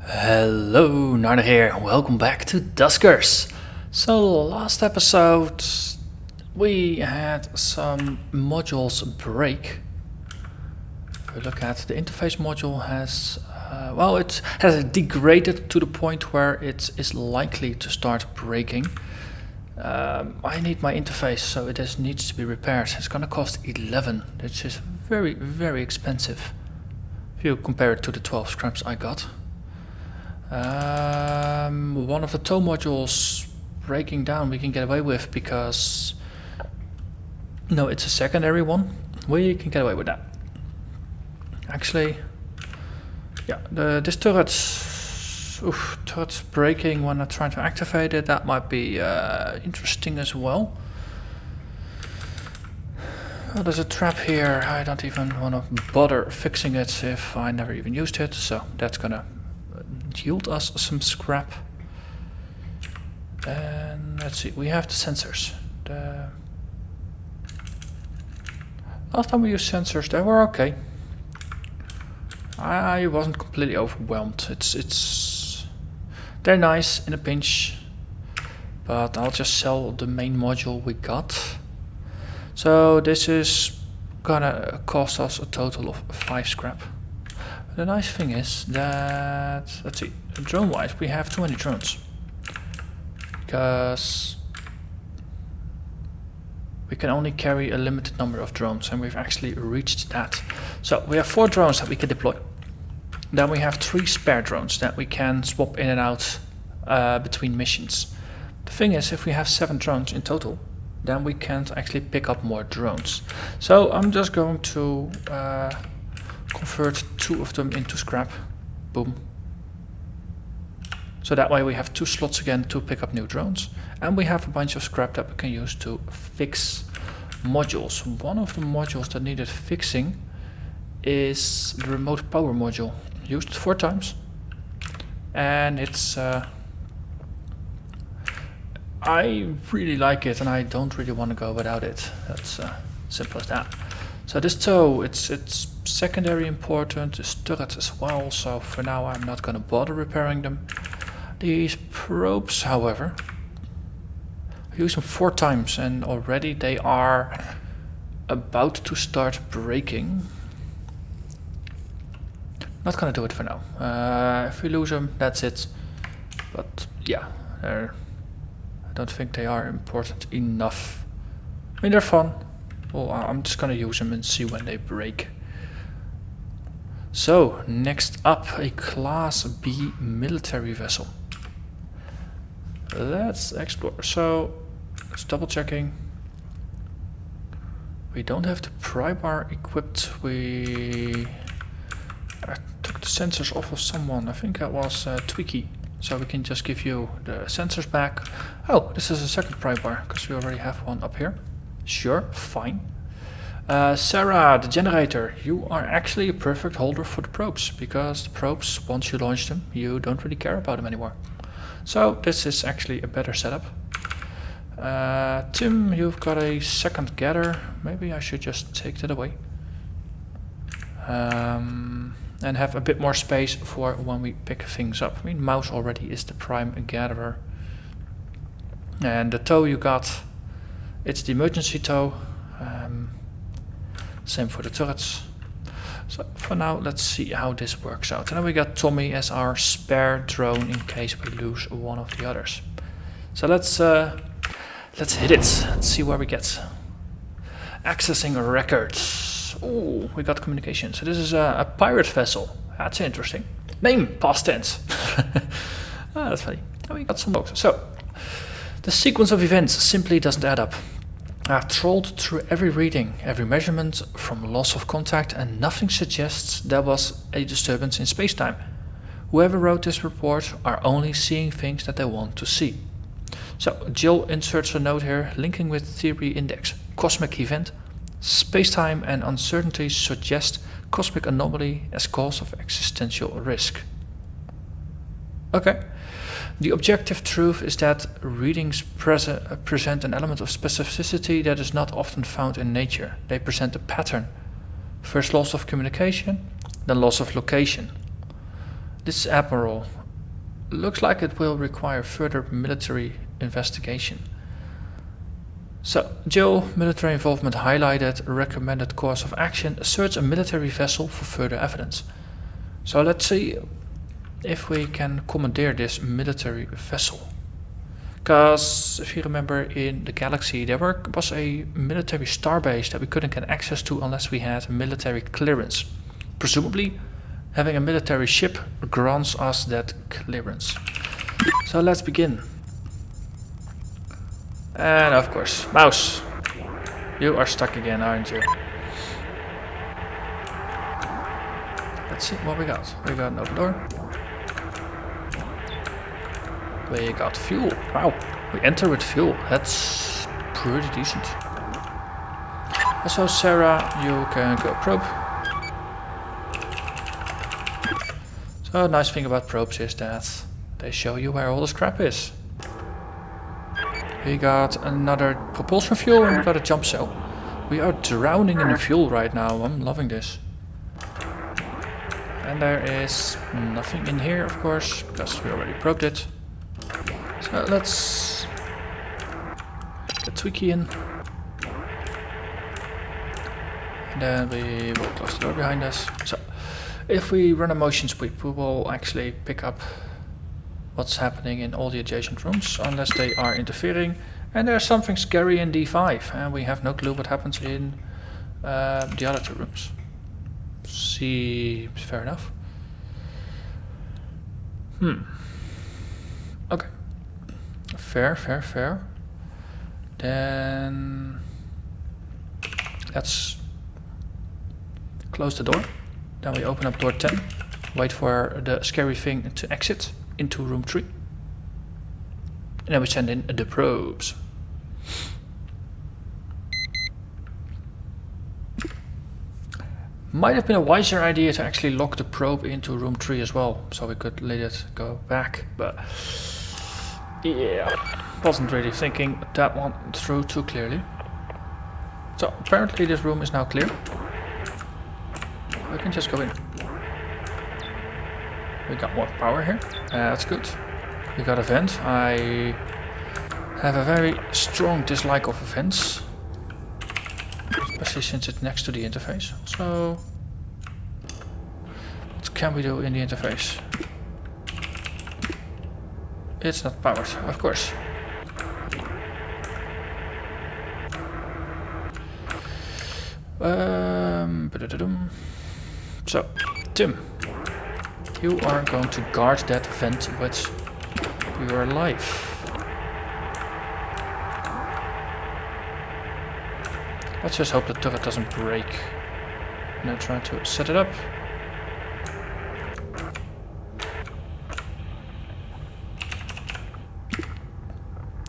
Hello, Narnach here, welcome back to Duskers. So last episode we had some modules break. If we look at the interface module has, it has degraded to the point where it is likely to start breaking. I need my interface, so it needs to be repaired. It's gonna cost 11, which is very, very expensive if you compare it to the 12 scraps I got. One of the tow modules breaking down we can get away with because no, it's a secondary one. We can get away with that. Actually, yeah, this turret's breaking when I try to activate it. That might be interesting as well. Well, there's a trap here. I don't even want to bother fixing it if I never even used it, so that's gonna yield us some scrap. And let's see, we have the sensors. The last time we used sensors, they were okay. I wasn't completely overwhelmed. They're nice in a pinch, but I'll just sell the main module we got. So this is gonna cost us a total of 5 scrap. The nice thing is that, let's see, drone wise we have too many drones, because we can only carry a limited number of drones, and we've actually reached that. So we have 4 drones that we can deploy. Then we have 3 spare drones that we can swap in and out between missions. The thing is, if we have 7 drones in total, then we can't actually pick up more drones. So I'm just going to convert 2 of them into scrap. Boom. So that way we have 2 slots again to pick up new drones, and we have a bunch of scrap that we can use to fix modules. One of the modules that needed fixing is the remote power module. Used it 4 times, and it's I really like it, and I don't really want to go without it. That's simple as that. So this tow, it's secondary important, this turret as well, so for now I'm not going to bother repairing them. These probes, however, I used them 4 times and already they are about to start breaking. Not going to do it for now. If we lose them, that's it. But yeah, I don't think they are important enough. I mean, they're fun. Well, I'm just gonna use them and see when they break. So, next up, a Class B military vessel. Let's explore. So, it's double checking. We don't have the pry bar equipped. I took the sensors off of someone. I think that was Tweaky. So we can just give you the sensors back. Oh, this is a second pry bar, because we already have one up here. Sure, fine. Sarah, the generator, you are actually a perfect holder for the probes, because the probes, once you launch them, you don't really care about them anymore. So this is actually a better setup. Tim, you've got a second gather. Maybe I should just take that away. And have a bit more space for when we pick things up. I mean, Mouse already is the prime gatherer. And the tow you got, it's the emergency tow. Same for the turrets. So for now, let's see how this works out. And then we got Tommy as our spare drone in case we lose one of the others. So let's hit it. Let's see where we get. Accessing records. Oh, we got communication. So this is a pirate vessel. That's interesting. Name, past tense. That's funny. And we got some logs. So the sequence of events simply doesn't add up. I've trolled through every reading, every measurement from loss of contact, and nothing suggests there was a disturbance in space-time. Whoever wrote this report are only seeing things that they want to see. So Jill inserts a note here linking with theory index. Cosmic event. Space-time and uncertainty suggest cosmic anomaly as cause of existential risk. Okay. The objective truth is that readings present an element of specificity that is not often found in nature. They present a pattern. First loss of communication, then loss of location. This admiral looks like it will require further military investigation. So, Jill, military involvement highlighted, recommended course of action, search a military vessel for further evidence. So let's see if we can commandeer this military vessel. Because if you remember, in the galaxy there was a military starbase that we couldn't get access to unless we had military clearance. Presumably, having a military ship grants us that clearance. So let's begin. And of course, mouse, you are stuck again, aren't you? Let's see what we got. We got an open door. We got fuel. Wow, we enter with fuel. That's pretty decent. Also, Sarah, you can go probe. So, nice thing about probes is that they show you where all the scrap is. We got another propulsion fuel and we got a jump cell. We are drowning in the fuel right now. I'm loving this. And there is nothing in here, of course, because we already probed it. So let's get Twiki in. And then we will close the door behind us. So if we run a motion sweep, we will actually pick up what's happening in all the adjacent rooms, unless they are interfering. And there's something scary in D5, and we have no clue what happens in the other two rooms. Seems fair enough. Okay. Fair. Then let's close the door. Then we open up door 10. Wait for the scary thing to exit into room 3. And then we send in the probes. Might have been a wiser idea to actually lock the probe into room 3 as well, so we could let it go back, but yeah, wasn't really thinking that one through too clearly. So apparently this room is now clear. We can just go in. We got more power here, that's good. We got a vent. I have a very strong dislike of vents, especially since it's next to the interface. So what can we do in the interface? It's not powered, of course. So, Tim, you are going to guard that vent with your life. Let's just hope the turret doesn't break. Now try to set it up.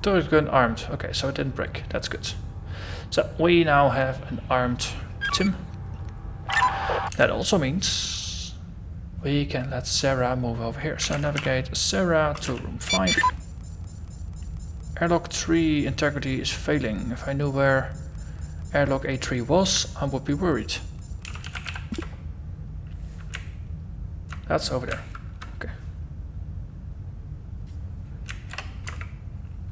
Turret gun armed. Okay, so it didn't break. That's good. So we now have an armed Tim. That also means we can let Sarah move over here. So navigate Sarah to room 5. Airlock 3 integrity is failing. If I knew where airlock A3 was, I would be worried. That's over there. Okay.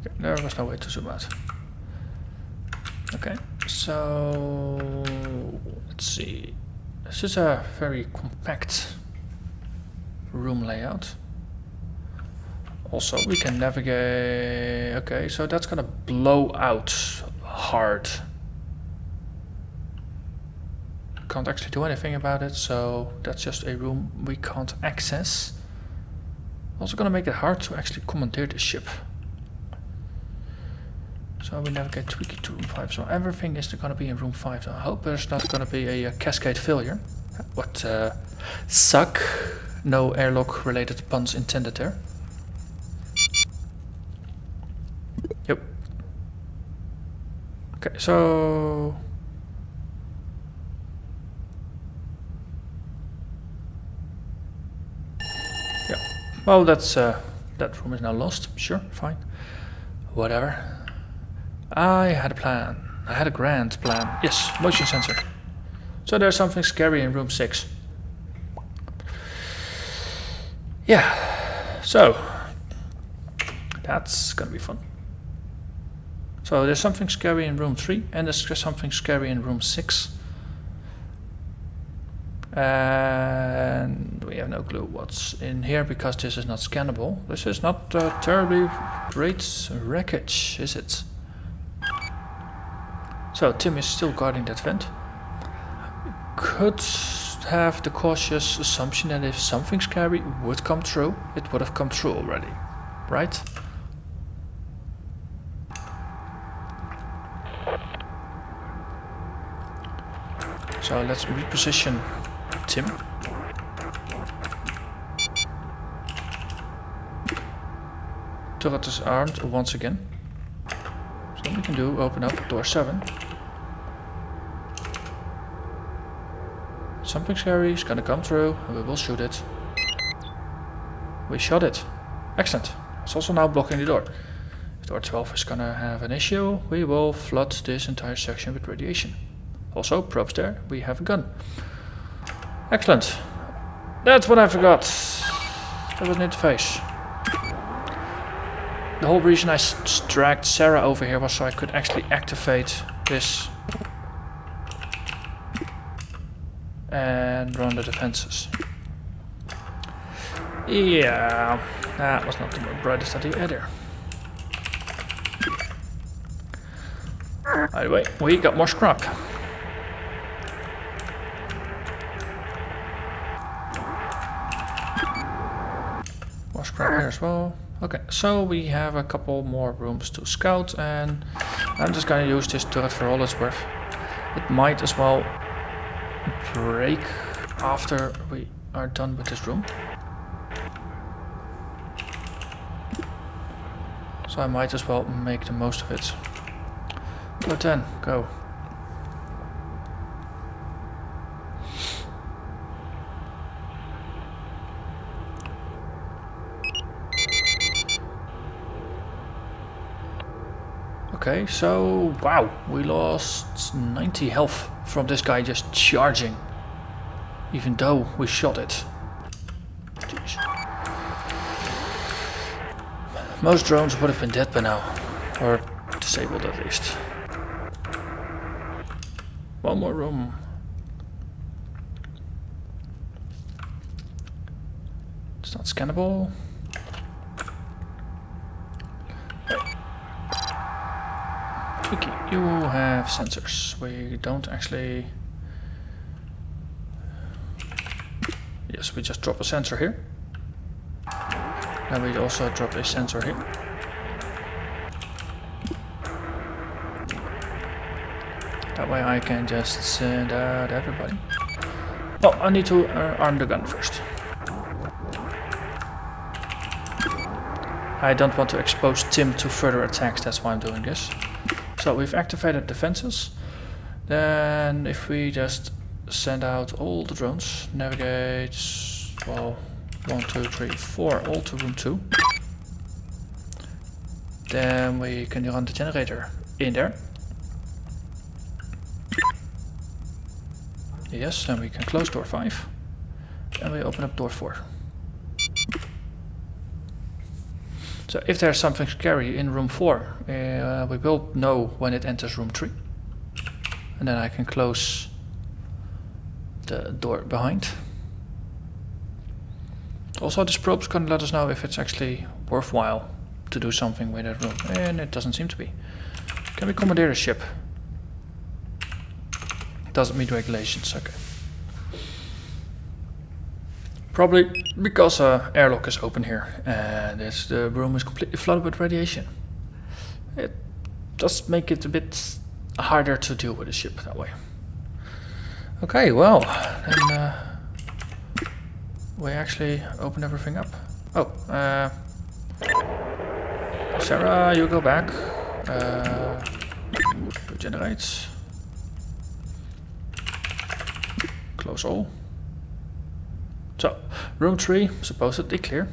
Okay, there was no way to zoom out. Okay, so let's see. This is a very compact room layout. Also, we can navigate. Okay, so that's gonna blow out hard. Can't actually do anything about it, so that's just a room we can't access. Also gonna make it hard to actually commandeer the ship. So we navigate Twiki to room 5, so everything is gonna be in room 5. So I hope there's not gonna be a cascade failure. What suck. No airlock related puns intended there. Yep. Okay, so yeah. Well, that's that room is now lost. Sure, fine. Whatever. I had a plan. I had a grand plan. Yes, motion sensor. So there's something scary in room 6. Yeah, so that's gonna be fun. So there's something scary in room 3 and there's something scary in room 6. And we have no clue what's in here because this is not scannable. This is not terribly great wreckage, is it? So Tim is still guarding that vent. Could have the cautious assumption that if something scary would come through, it would have come through already, right? So let's reposition Tim. Turret is armed once again. So what we can do, open up door 7. Something scary is gonna come through and we will shoot it. We shot it. Excellent. It's also now blocking the door. If door 12 is gonna have an issue, we will flood this entire section with radiation. Also, probes there, we have a gun. Excellent. That's what I forgot. That was an interface. The whole reason I dragged Sarah over here was so I could actually activate this and run the defenses. Yeah, that was not the brightest idea either. By the way, we got more scrap. More scrap here as well. Okay, so we have a couple more rooms to scout and I'm just gonna use this turret for all it's worth. It might as well break after we are done with this room. So I might as well make the most of it. Go 10, go. Okay, so wow, we lost 90 health from this guy just charging, even though we shot it. Jeez. Most drones would have been dead by now, or disabled at least. One more room. It's not scannable. Okay, you have sensors. We don't actually... Yes, we just drop a sensor here. And we also drop a sensor here. That way I can just send out everybody. Oh, I need to arm the gun first. I don't want to expose Tim to further attacks, that's why I'm doing this. So we've activated defenses. Then if we just send out all the drones, navigate, well, 1, 2, 3, 4, all to room 2. Then we can run the generator in there. Yes, then we can close door 5. And we open up door 4. So if there's something scary in room 4, we will know when it enters room 3. And then I can close the door behind. Also, this probe's gonna let us know if it's actually worthwhile to do something with that room. And it doesn't seem to be. Can we commandeer a ship? Doesn't meet regulations, okay. Probably because airlock is open here and the room is completely flooded with radiation. It does make it a bit harder to deal with a ship that way. Okay, well, then we actually open everything up. Oh, Sarah, you go back. Regenerate. Close all. So, room 3, supposedly clear.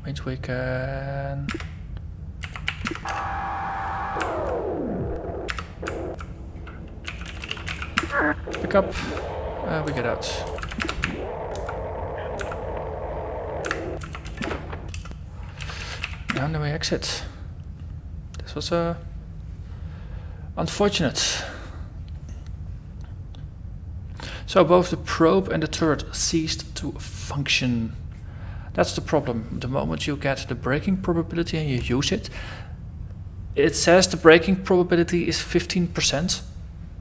Means we can... pick up, we get out. and then we exit. This was unfortunate. So both the probe and the turret ceased to function. That's the problem. The moment you get the braking probability and you use it, it says the braking probability is 15%,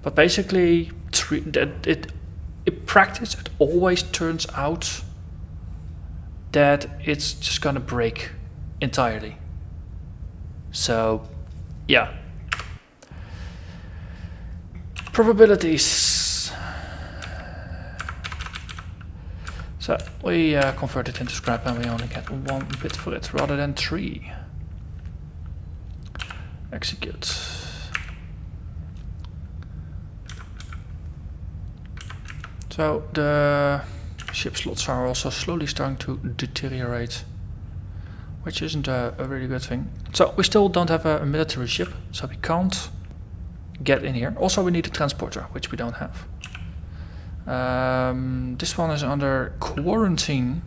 but basically in practice it always turns out that it's just gonna break entirely. So yeah. Probabilities. So we convert it into scrap and we only get 1 bit for it rather than 3. Execute. So the ship slots are also slowly starting to deteriorate, which isn't a really good thing. So we still don't have a military ship, so we can't get in here. Also we need a transporter, which we don't have. This one is under quarantine.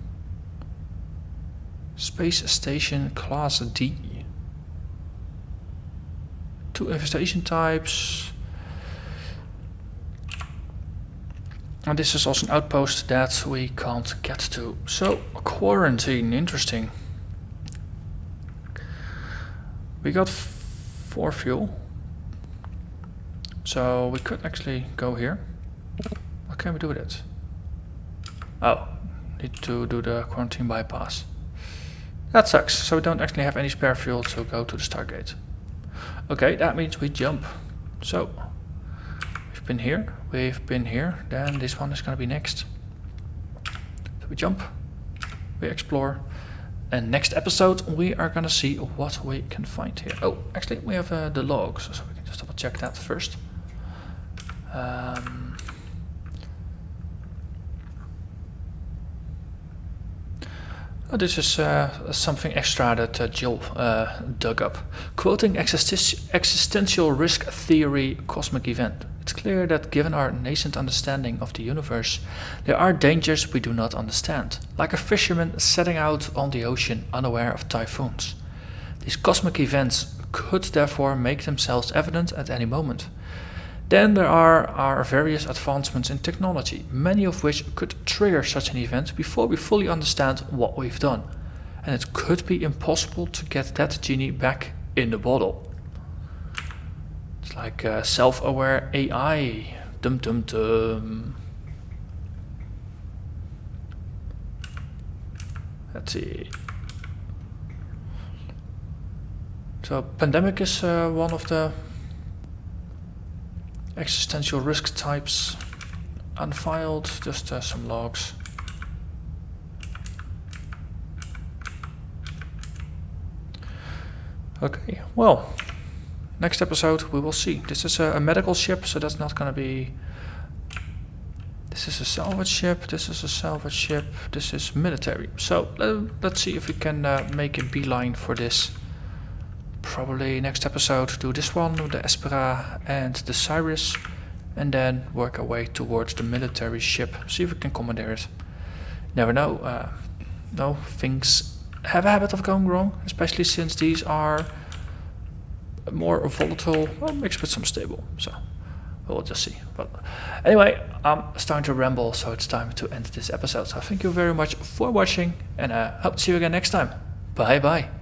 Space Station Class D. 2 infestation types. And this is also an outpost that we can't get to. So, quarantine, interesting. We got 4 fuel. So we could actually go here. What can we do with it? Oh, need to do the quarantine bypass. That sucks, so we don't actually have any spare fuel to go to the Stargate. Okay, that means we jump. So, we've been here, then this one is gonna be next. So we jump, we explore, and next episode we are gonna see what we can find here. Oh, actually we have the logs, so we can just double check that first. Oh, this is something extra that Jill dug up. Quoting existential risk theory cosmic event. It's clear that given our nascent understanding of the universe, there are dangers we do not understand, like a fisherman setting out on the ocean unaware of typhoons. These cosmic events could therefore make themselves evident at any moment. Then there are our various advancements in technology, many of which could trigger such an event before we fully understand what we've done. And it could be impossible to get that genie back in the bottle. It's like self-aware AI. Dum dum dum. Let's see. So pandemic is one of the existential risk types. Unfiled, just some logs. Okay, well, next episode we will see. This is a medical ship, so that's not gonna be... This is a salvage ship, this is a salvage ship, this is military. So let's see if we can make a beeline for this. Probably next episode do this one, the Espera and the Cyrus, and then work our way towards the military ship, see if we can commandeer it. Never know, no, things have a habit of going wrong, especially since these are more volatile, well, mixed with some stable, so we'll just see. But anyway, I'm starting to ramble, so it's time to end this episode. So thank you very much for watching, and I hope to see you again next time. Bye bye.